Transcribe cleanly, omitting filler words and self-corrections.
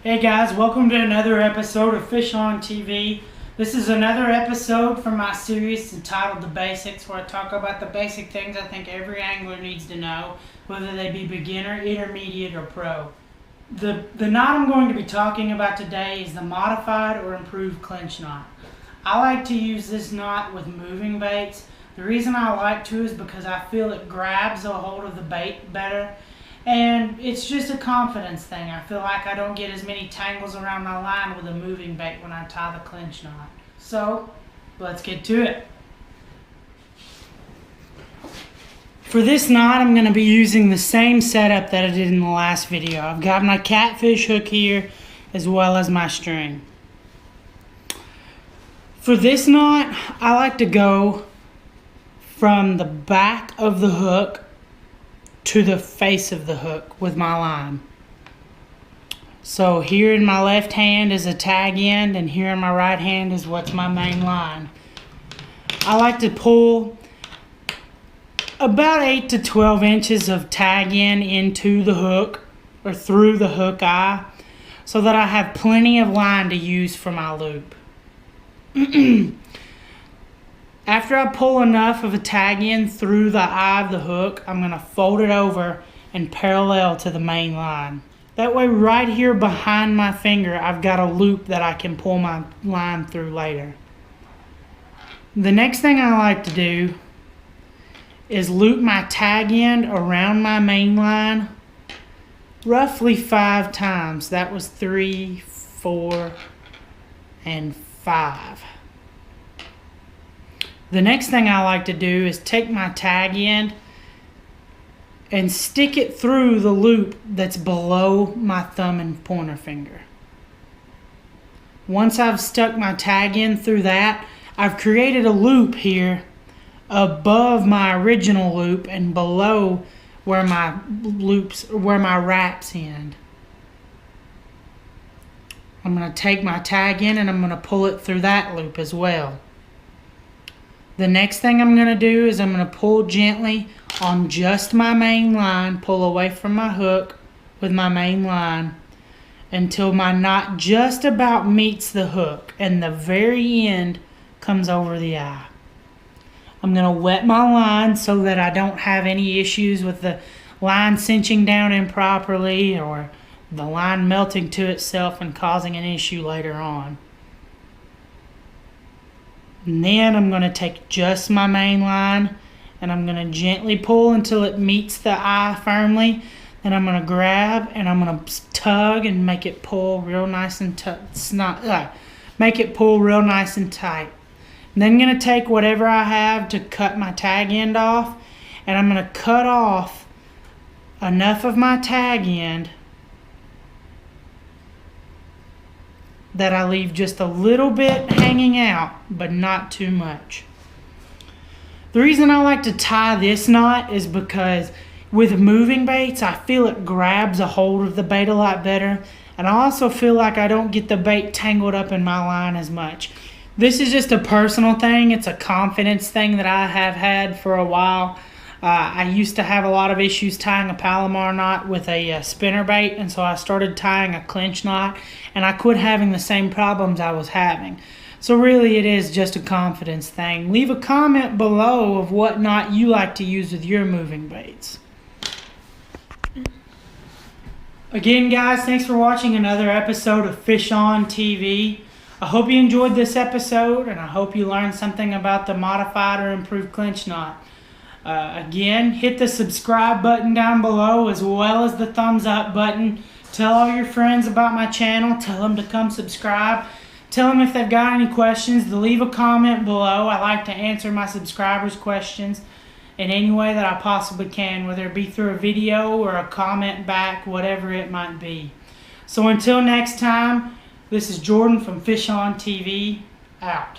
Hey guys, welcome to another episode of Fish on TV. This is another episode from my series entitled The Basics, where I talk about the basic things I think every angler needs to know, whether they be beginner, intermediate, or pro. The knot I'm going to be talking about today is the modified or improved clinch knot. I like to use this knot with moving baits. The reason I like to is because I feel it grabs a hold of the bait better. And it's just a confidence thing. I feel like I don't get as many tangles around my line with a moving bait when I tie the clinch knot. So, let's get to it. For this knot, I'm going to be using the same setup that I did in the last video. I've got my catfish hook here, as well as my string. For this knot, I like to go from the back of the hook to the face of the hook with my line. So here in my left hand is a tag end, and here in my right hand is what's my main line. I like to pull about 8 to 12 inches of tag end into the hook or through the hook eye so that I have plenty of line to use for my loop. After I pull enough of a tag end through the eye of the hook, I'm going to fold it over and parallel to the main line. That way, right here behind my finger, I've got a loop that I can pull my line through later. The next thing I like to do is loop my tag end around my main line roughly 5 times. That was 3, 4, and 5. The next thing I like to do is take my tag end and stick it through the loop that's below my thumb and pointer finger. Once I've stuck my tag end through that, I've created a loop here above my original loop and below where my wraps end. I'm going to take my tag end and I'm going to pull it through that loop as well. The next thing I'm going to do is I'm going to pull gently on just my main line, pull away from my hook with my main line until my knot just about meets the hook and the very end comes over the eye. I'm going to wet my line so that I don't have any issues with the line cinching down improperly or the line melting to itself and causing an issue later on. And then I'm going to take just my main line and I'm going to gently pull until it meets the eye firmly. Then I'm going to grab and I'm going to tug and make it pull real nice and make it pull real nice and tight. And then I'm going to take whatever I have to cut my tag end off, and I'm going to cut off enough of my tag end that I leave just a little bit hanging out, but not too much. The reason I like to tie this knot is because with moving baits, I feel it grabs a hold of the bait a lot better, and I also feel like I don't get the bait tangled up in my line as much. This is just a personal thing. It's a confidence thing that I have had for a while. I used to have a lot of issues tying a Palomar knot with a spinnerbait, and so I started tying a clinch knot, and I quit having the same problems I was having. So really it is just a confidence thing. Leave a comment below of what knot you like to use with your moving baits. Again, guys, thanks for watching another episode of Fish on TV. I hope you enjoyed this episode, and I hope you learned something about the modified or improved clinch knot. Again, hit the subscribe button down below as well as the thumbs up button. Tell all your friends about my channel. Tell them to come subscribe. Tell them if they've got any questions to leave a comment below. I like to answer my subscribers' questions in any way that I possibly can, whether it be through a video or a comment back, whatever it might be. So until next time, this is Jordan from Fish on TV, out.